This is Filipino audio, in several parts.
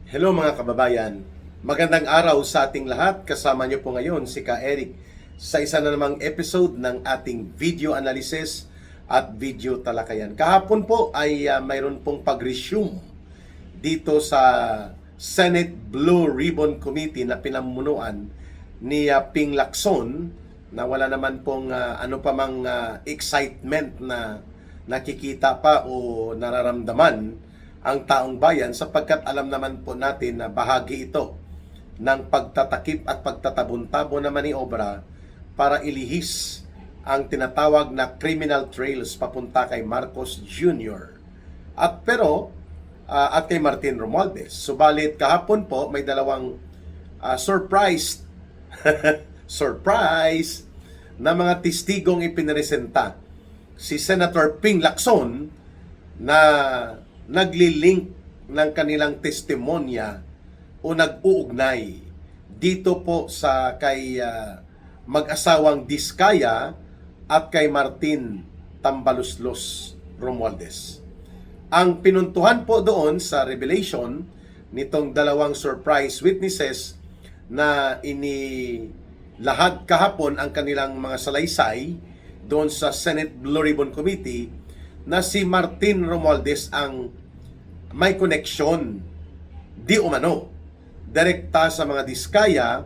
Hello mga kababayan, magandang araw sa ating lahat. Kasama niyo po ngayon si Ka Eric sa isa na namang episode ng ating video analysis at video talakayan. Kahapon po ay mayroon pong pag-resume dito sa Senate Blue Ribbon Committee na pinamunuan ni Ping Lacson, na wala naman pong ano pa mang excitement na nakikita pa o nararamdaman ang taong bayan, sapagkat alam naman po natin na bahagi ito ng pagtatakip at pagtatabon-tabo na maniobra para ilihis ang tinatawag na criminal trails papunta kay Marcos Jr. at kay Martin Romualdez. Subalit kahapon po may dalawang surprise surprise na mga testigong ipinresenta. Si Senator Ping Lacson na naglilink ng kanilang testimonya o nag-uugnay dito po sa kay mag-asawang Diskaya at kay Martin Tambaloslos Romualdez. Ang pinuntuhan po doon sa revelation nitong dalawang surprise witnesses na inilahad kahapon ang kanilang mga salaysay doon sa Senate Blue Ribbon Committee, na si Martin Romualdez ang may koneksyon di umano direkta sa mga Diskaya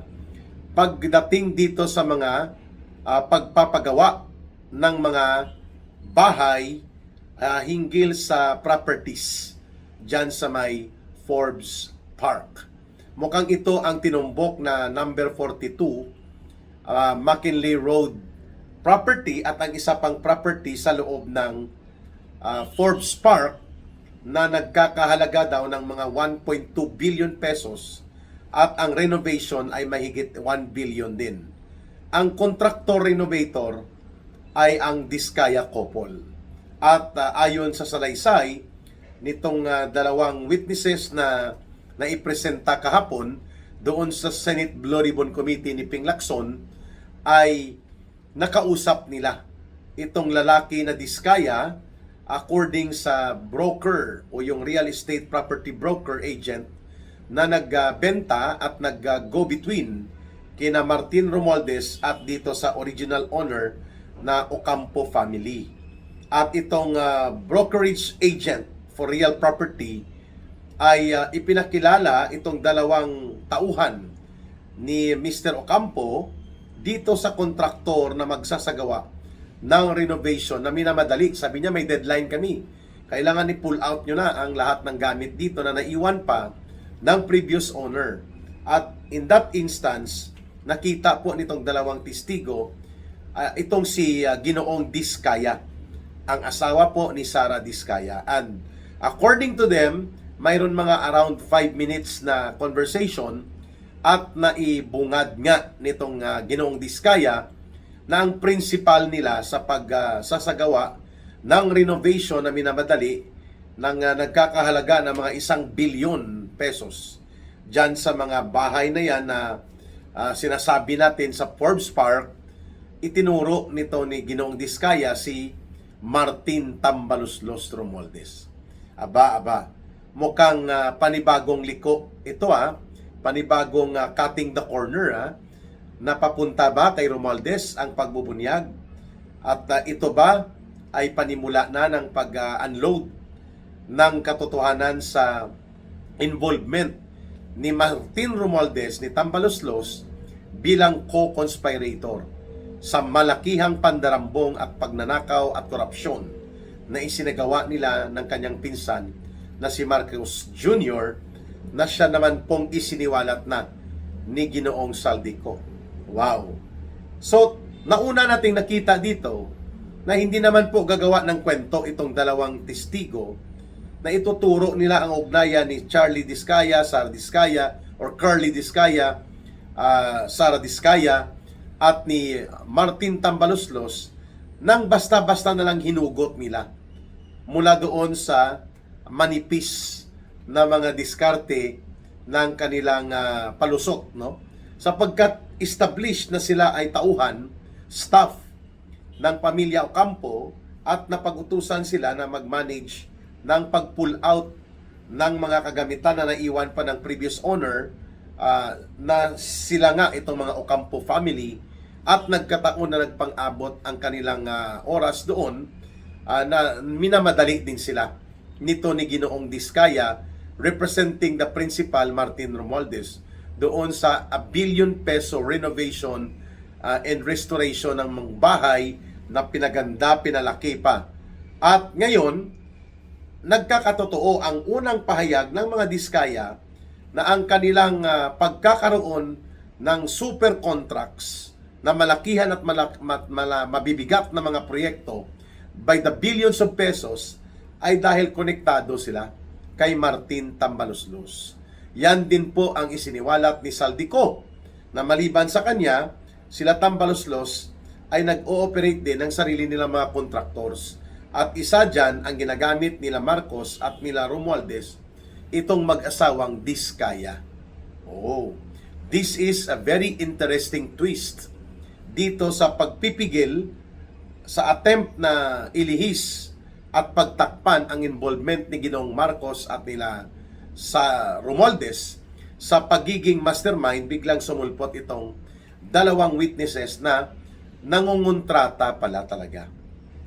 pagdating dito sa mga pagpapagawa ng mga bahay hinggil sa properties dyan sa may Forbes Park. Mukhang ito ang tinumbok na number 42 McKinley Road property at ang isa pang property sa loob ng Forbes Park na nagkakahalaga daw ng mga 1.2 billion pesos at ang renovation ay mahigit 1 billion din. Ang contractor renovator ay ang Diskaya couple. At ayon sa salaysay nitong dalawang witnesses na naipresenta kahapon doon sa Senate Blue Ribbon Committee ni Ping Lacson, ay nakausap nila itong lalaki na Diskaya according sa broker o yung real estate property broker agent na nagbenta at nag-go-between kina Martin Romualdez at dito sa original owner na Ocampo family. At itong brokerage agent for real property ay ipinakilala itong dalawang tauhan ni Mr. Ocampo dito sa kontraktor na magsasagawa ng renovation na minamadali. Sabi niya, may deadline kami. Kailangan i-pull out nyo na ang lahat ng gamit dito na naiwan pa ng previous owner. At in that instance, nakita po nitong dalawang testigo, itong si Ginoong Diskaya, ang asawa po ni Sara Diskaya. And according to them, mayroon mga around 5 minutes na conversation at naibungad nga nitong Ginoong Diskaya na ang principal nila sa pagsasagawa ng renovation na minamadali ng nagkakahalaga ng mga 1 billion pesos dyan sa mga bahay na yan na sinasabi natin sa Forbes Park. Itinuro nito ni Ginoong Diskaya si Martin Tambaloslos Romualdez. Aba, mukhang panibagong liko ito, panibagong cutting the corner, napapunta ba kay Romualdez ang pagbubunyag? At ito ba ay panimula na ng pag-unload ng katotohanan sa involvement ni Martin Romualdez, ni Tambaloslos, bilang co-conspirator sa malakihang pandarambong at pagnanakaw at korupsyon na isinagawa nila ng kanyang pinsan na si Marcos Jr., na siya naman pong isiniwalat na ni Ginoong Saldico. Wow! So, nauna nating nakita dito na hindi naman po gagawa ng kwento itong dalawang testigo, na ituturo nila ang ugnayan ni Charlie Diskaya, Sara Diskaya, or Curly Diskaya, Sara Diskaya, at ni Martin Tambaloslos, nang basta-basta na lang hinugot nila mula doon sa manipis na mga diskarte ng kanilang palusot, no? Sapagkat established na sila ay tauhan, staff ng pamilya Ocampo, at napag-utusan sila na mag-manage ng pag-pull out ng mga kagamitan na naiwan pa ng previous owner, na sila nga itong mga Ocampo family, at nagkataon na nagpang-abot ang kanilang oras doon, na minamadali din sila nito ni Ginoong Diskaya, representing the principal Martin Romualdez, doon sa a billion peso renovation and restoration ng mga bahay na pinaganda, pinalaki pa. At ngayon, nagkakatotoo ang unang pahayag ng mga Diskaya na ang kanilang pagkakaroon ng super contracts na malakihan at mabibigat na mga proyekto by the billions of pesos ay dahil konektado sila kay Martin Tambaloslos. Yan din po ang isiniwalat ni Saldico, na maliban sa kanya, sila Tambaloslos ay nag-ooperate din ng sarili nilang mga contractors. At isa dyan ang ginagamit nila Marcos at nila Romualdez, itong mag-asawang Diskaya. Oh, this is a very interesting twist dito sa pagpipigil sa attempt na ilihis at pagtakpan ang involvement ni Ginoong Marcos at nila sa Romualdez sa pagiging mastermind. Biglang sumulpot itong dalawang witnesses na nangungontrata pala talaga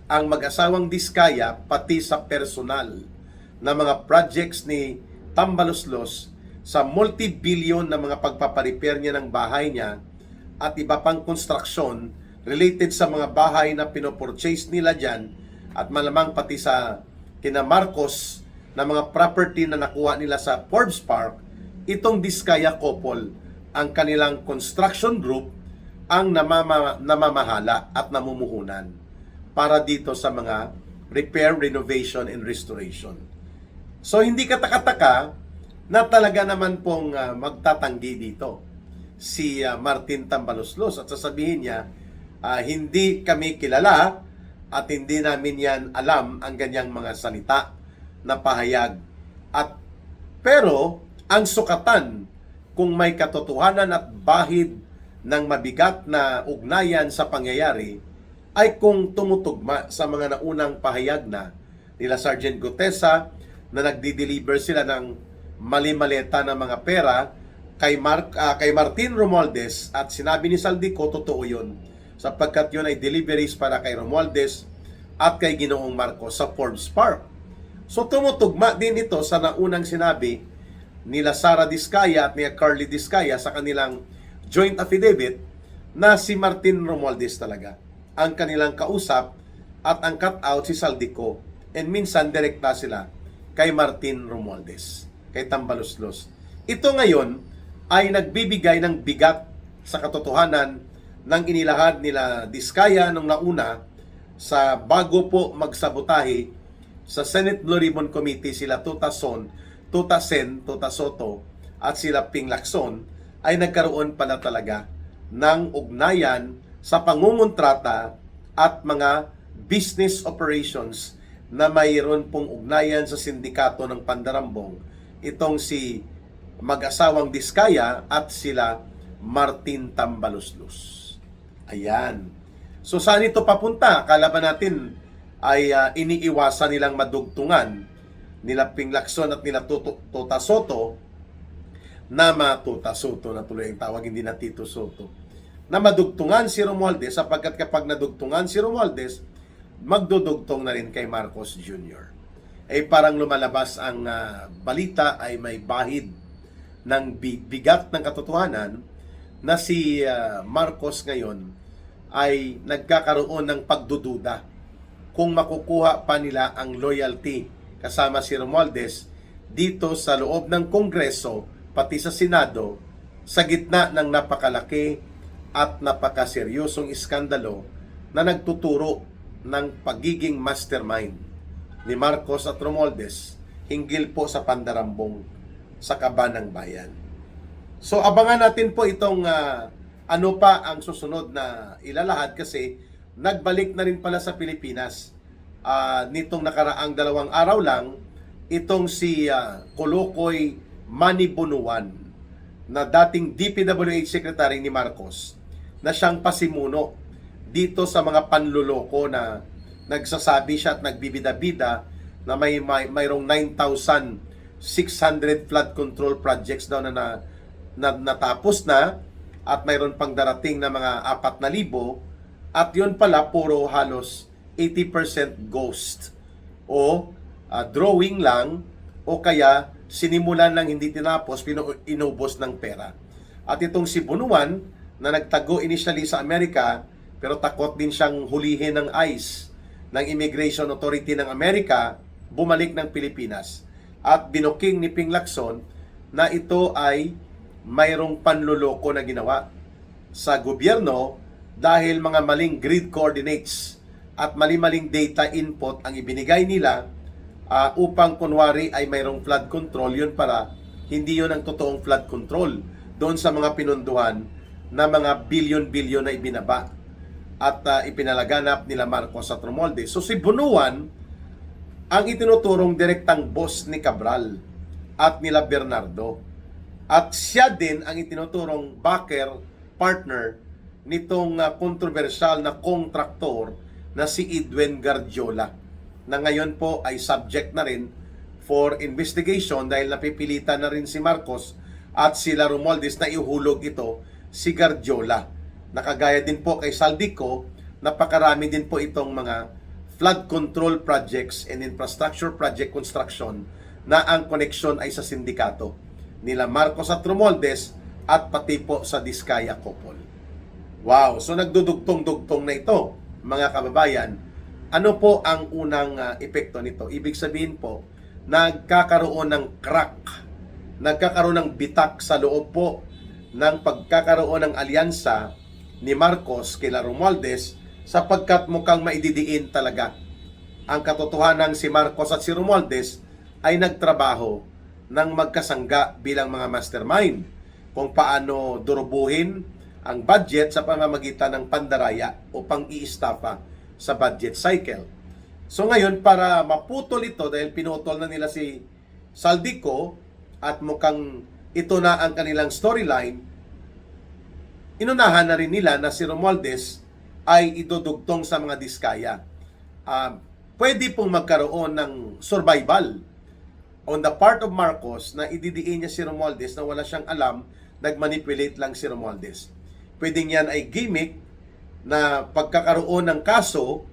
ang mag-asawang Diskaya pati sa personal na mga projects ni Tambaloslos sa multi-billion na mga pagpaparepair niya ng bahay niya at iba pang construction related sa mga bahay na pinopurchase nila dyan, at malamang pati sa kina Marcos na mga property na nakuha nila sa Forbes Park. Itong Diskaya couple, ang kanilang construction group, ang namamahala at namumuhunan para dito sa mga repair, renovation, and restoration. So hindi kataka-taka na talaga naman pong magtatanggi dito si Martin Tambaloslos at sasabihin niya, hindi kami kilala at hindi namin yan alam ang ganyang mga salita na pahayag. Pero ang sukatan kung may katotohanan at bahid ng mabigat na ugnayan sa pangyayari ay kung tumutugma sa mga naunang pahayag na nila Sergeant Gutesa na nagdi-deliver sila ng mali-maleta na mga pera kay Martin Romualdez, at sinabi ni Saldico totoo yun sapagkat yun ay deliveries para kay Romualdez at kay Ginoong Marcos sa Forbes Park. So tumutugma din ito sa naunang sinabi nila Sara Diskaya at ni Carly Diskaya sa kanilang joint affidavit na si Martin Romualdez talaga ang kanilang kausap at ang cut-out si Saldico, and minsan direkta sila kay Martin Romualdez, kay Tambaloslos. Ito ngayon ay nagbibigay ng bigat sa katotohanan ng inilahad nila Diskaya nung nauna sa bago po magsabotahe sa Senate Blue Ribbon Committee. Sila Tuta Soto at sila Ping Lacson ay nagkaroon pala talaga ng ugnayan sa pangungontrata at mga business operations na mayroon pong ugnayan sa sindikato ng Pandarambong, itong si mag-asawang Diskaya at sila Martin Tambaloslos. Ayan. So saan ito papunta? Akala ba natin ay iniiwasan nilang madugtungan nila Ping Lacson at nila Tuta Soto, na Tuta Soto na tuloy ang tawag, hindi na Tito Soto, na madugtungan si Romualdez, sapagkat kapag nadugtungan si Romualdez, magdudugtong na rin kay Marcos Jr. Parang lumalabas ang balita ay may bahid ng bigat ng katotohanan na si Marcos ngayon ay nagkakaroon ng pagdududa kung makukuha pa nila ang loyalty kasama si Romualdez dito sa loob ng Kongreso pati sa Senado, sa gitna ng napakalaki at napakaseryosong iskandalo na nagtuturo ng pagiging mastermind ni Marcos at Romualdez hinggil po sa Pandarambong sa Kabanang Bayan. So abangan natin po itong ano pa ang susunod na ilalahad, kasi nagbalik na rin pala sa Pilipinas nitong nakaraang 2 araw lang itong si Kolokoy Manibunuan, na dating DPWH Secretary ni Marcos, na siyang pasimuno dito sa mga panluloko na nagsasabi siya at nagbibida-bida na mayroong 9,000 600 flood control projects daw na natapos na at mayroon pang darating na mga 4,000 at yun pala puro halos 80% ghost o drawing lang o kaya sinimulan lang hindi tinapos, inubos ng pera. At itong si Bunuan na nagtago initially sa Amerika pero takot din siyang hulihin ng ICE ng Immigration Authority ng Amerika, bumalik ng Pilipinas at binuking ni Ping Lacson na ito ay mayroong panluloko na ginawa sa gobyerno dahil mga maling grid coordinates at mali-maling data input ang ibinigay nila upang kunwari ay mayroong flood control. Yun para hindi yun ang totoong flood control doon sa mga pinunduhan na mga bilyon-bilyon na ibinaba at ipinalaganap nila Marcos at Romualdez. So si Bunuan ang itinuturong direktang boss ni Cabral at nila Bernardo. At siya din ang itinuturong backer, partner nitong kontrobersyal na kontraktor na si Edwin Garjola, na ngayon po ay subject na rin for investigation dahil napipilitan na rin si Marcos at sila Romualdez na ihulog ito si Garjola. Nakagaya din po kay Saldico, napakarami din po itong mga flood control projects and infrastructure project construction na ang koneksyon ay sa sindikato nila Marcos at Romualdez at pati po sa Diskaya couple. Wow! So nagdudugtong-dugtong na ito, mga kababayan. Ano po ang unang epekto nito? Ibig sabihin po, nagkakaroon ng crack, nagkakaroon ng bitak sa loob po ng pagkakaroon ng alyansa ni Marcos kila Romualdez sapagkat mukhang maididiin talaga ang katotohanan si Marcos at si Romualdez ay nagtrabaho ng magkasangga bilang mga mastermind kung paano durubuhin ang budget sa pamamagitan ng pandaraya o pang-iistafa sa budget cycle. So ngayon, para maputol ito dahil pinutol na nila si Saldico at mukhang ito na ang kanilang storyline, inunahan na rin nila na si Romualdez ay idudugtong sa mga Diskaya. Pwede pong magkaroon ng survival on the part of Marcos na ididiin niya si Romualdez na wala siyang alam, nagmanipulate lang si Romualdez. Pwedeng yan ay gimmick na pagkakaroon ng kaso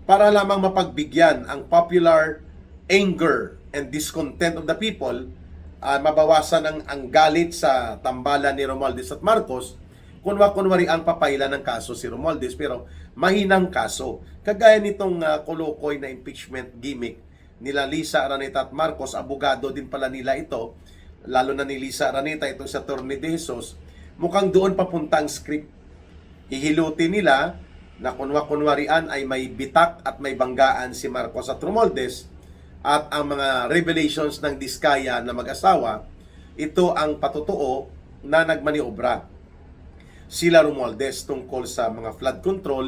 para lamang mapagbigyan ang popular anger and discontent of the people, mabawasan ang galit sa tambalan ni Romualdez at Marcos, kunwari ang papailan ng kaso si Romualdez pero mahinang kaso. Kagaya nitong kolokoy na impeachment gimmick nila Lisa Araneta at Marcos, abogado din pala nila ito, lalo na ni Lisa Araneta, itong sa Attorney De Jesus, mukhang doon papunta ang script. Hihilutin nila na kunwarian ay may bitak at may banggaan si Marcos at Romualdez at ang mga revelations ng Diskaya na mag-asawa, ito ang patotoo na nagmaniobra sila Romualdez tungkol sa mga flood control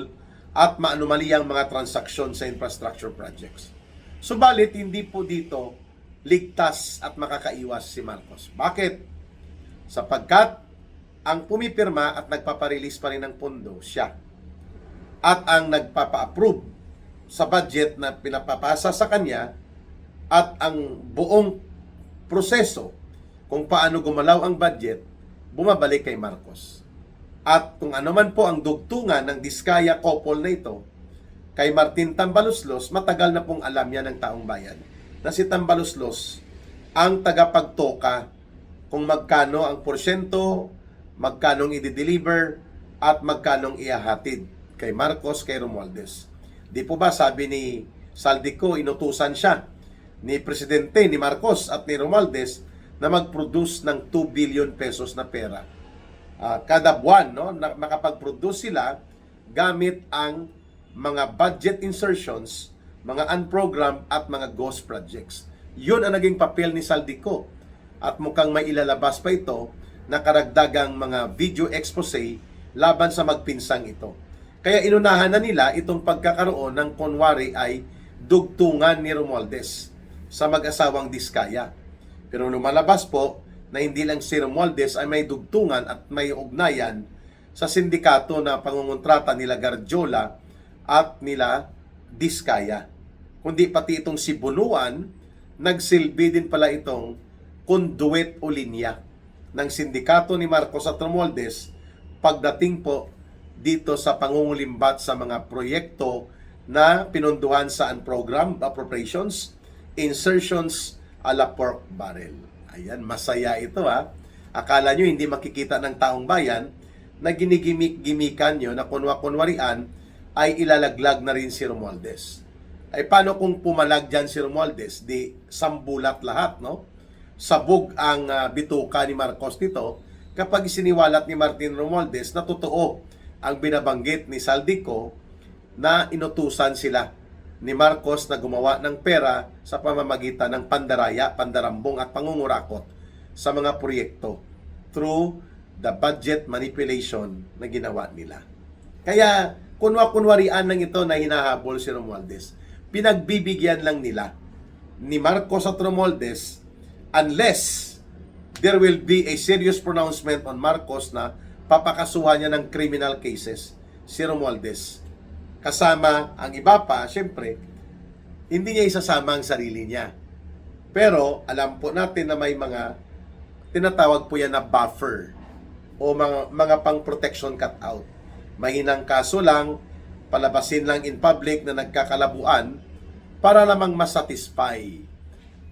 at maanumaliyang mga transaksyon sa infrastructure projects. Subalit, hindi po dito ligtas at makakaiwas si Marcos. Bakit? Sapagkat ang pumipirma at nagpaparelease pa rin ng pondo, siya. At ang nagpapa-approve sa budget na pinapapasa sa kanya at ang buong proseso kung paano gumalaw ang budget, bumabalik kay Marcos. At kung ano man po ang dugtungan ng Diskaya couple na ito, kay Martin Tambaluslos, matagal na pong alam yan ng taong bayan na si Tambaluslos ang tagapagtoka kung magkano ang porsyento, magkanong i-deliver at magkanong ihahatid kay Marcos, kay Romualdez. Di po ba sabi ni Saldico, inutusan siya ni Presidente, ni Marcos at ni Romualdez na mag-produce ng 2 billion pesos na pera. Kada buwan, no, makapag-produce sila gamit ang mga budget insertions, mga unprogrammed at mga ghost projects. Yun ang naging papel ni Saldico. At mukhang may ilalabas pa ito na karagdagang mga video expose laban sa magpinsang ito. Kaya inunahan na nila itong pagkakaroon ng kunwari ay dugtungan ni Romualdez sa mag-asawang Diskaya. Pero lumalabas po na hindi lang si Romualdez ay may dugtungan at may ugnayan sa sindikato na pangungontrata nila Garjola at nila Diskaya. Kundi pati itong si Bunuan, nagsilbi din pala itong conduit o linya ng sindikato ni Marcos at Romualdez pagdating po dito sa pangungulimbat sa mga proyekto na pinunduhan sa unprogrammed appropriations, insertions a la pork barrel. Ayan, masaya ito ha. Akala nyo hindi makikita ng taong bayan na ginigimik-gimikan nyo na kunwa-kunwarian ay ilalaglag na rin si Romualdez. Ay paano kung pumalag dyan si Romualdez? Di sambulat lahat, no? Sabog ang bituka ni Marcos nito kapag isiniwalat ni Martin Romualdez na totoo ang binabanggit ni Saldico na inutusan sila ni Marcos na gumawa ng pera sa pamamagitan ng pandaraya, pandarambong at pangungurakot sa mga proyekto through the budget manipulation na ginawa nila. Kaya kunwa-kunwarian lang ito na hinahabol si Romualdez. Pinagbibigyan lang nila ni Marcos at Romualdez unless there will be a serious pronouncement on Marcos na papakasuhan niya ng criminal cases si Romualdez. Kasama ang iba pa, syempre, hindi niya isasama ang sarili niya. Pero alam po natin na may mga tinatawag po yan na buffer o mga pang-protection cutout. Mahinang kaso lang, palabasin lang in public na nagkakalabuan para lamang masatisfy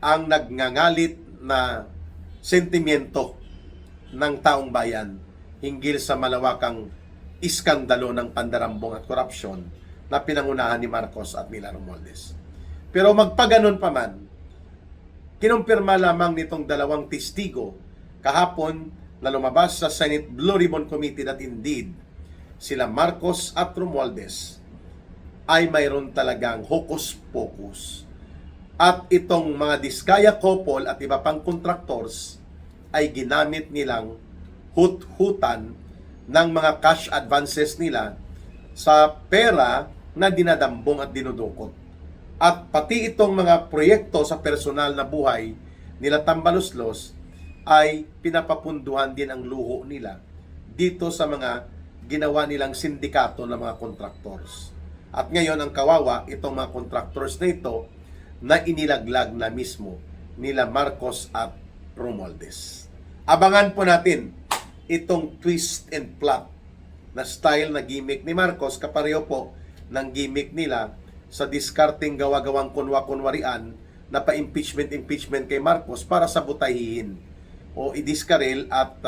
ang nagngangalit na sentimiento ng taong bayan hinggil sa malawakang iskandalo ng pandarambong at korupsyon na pinangunahan ni Marcos at Mila Romualdez. Pero magpaganon pa man, kinumpirma lamang nitong dalawang testigo kahapon na lumabas sa Senate Blue Ribbon Committee that indeed sila Marcos at Romualdez ay mayroon talagang hokus-pokus. At itong mga Diskaya couple at iba pang contractors ay ginamit nilang hut-hutan ng mga cash advances nila sa pera na dinadambong at dinudukot. At pati itong mga proyekto sa personal na buhay nila Tambaluslos ay pinapapunduhan din ang luho nila dito sa mga ginawa nilang sindikato ng mga contractors. At ngayon ang kawawa itong mga contractors na ito na inilaglag na mismo nila Marcos at Romualdez. Abangan po natin itong twist and plot na style na gimmick ni Marcos kapareho po ng gimmick nila sa discarding gawa-gawang kunwa-kunwarian na pa-impeachment kay Marcos para sabutahihin o idiskarel at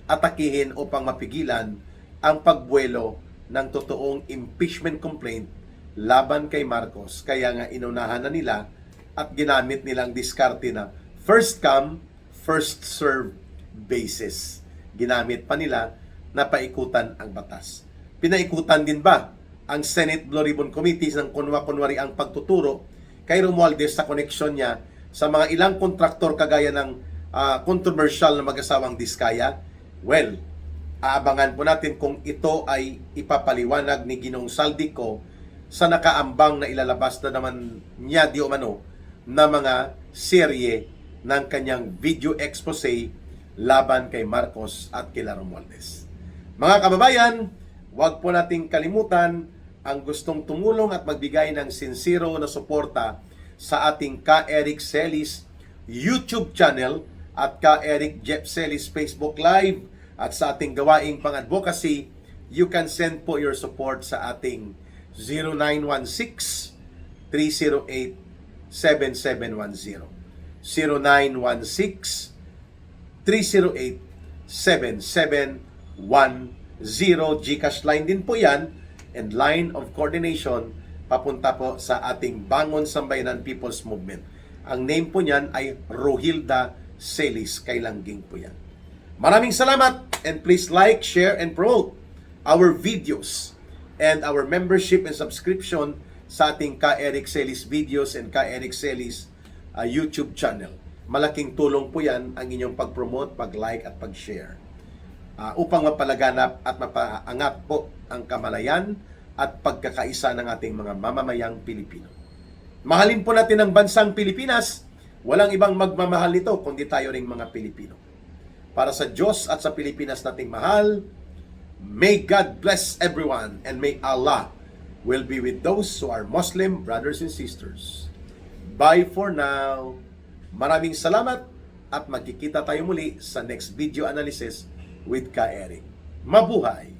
atakihin upang mapigilan ang pagbuelo ng totoong impeachment complaint laban kay Marcos. Kaya nga inunahan na nila at ginamit nilang diskarte na first come, first serve basis. Ginamit pa nila na paikutan ang batas. Pinaikutan din ba ang Senate Blue Ribbon Committee ng kunwa-kunwari ang pagtuturo kay Romualdez sa koneksyon niya sa mga ilang kontraktor kagaya ng controversial na mag-asawang Diskaya? Well, aabangan po natin kung ito ay ipapaliwanag ni Ginong Saldico sa nakaambang na ilalabas na naman niya di umano na mga serye ng kanyang video expose laban kay Marcos at kila Romualdez. Mga kababayan, huwag po nating kalimutan ang gustong tumulong at magbigay ng sincero na suporta sa ating Ka Eric Celis YouTube channel at Ka Eric Jeff Celis Facebook Live at sa ating gawaing pang-advocacy. You can send po your support sa ating 0916-308-7710. 0916-308-7710. GCash line din po yan and line of coordination papunta po sa ating Bangon Sambayanan People's Movement. Ang name po niyan ay Rohilda Celis. Kailangging po yan. Maraming salamat and please like, share, and promote our videos and our membership and subscription sa ating Ka Eric Celis videos and Ka Eric Celis YouTube channel. Malaking tulong po yan ang inyong pag-promote, pag-like at pag-share upang mapalaganap at mapaangat po ang kamalayan at pagkakaisa ng ating mga mamamayang Pilipino. Mahalin po natin ang bansang Pilipinas. Walang ibang magmamahal nito kundi tayo ring mga Pilipino. Para sa Diyos at sa Pilipinas nating mahal, may God bless everyone and may Allah will be with those who are Muslim brothers and sisters. Bye for now. Maraming salamat at magkikita tayo muli sa next video analysis with Ka Eric. Mabuhay!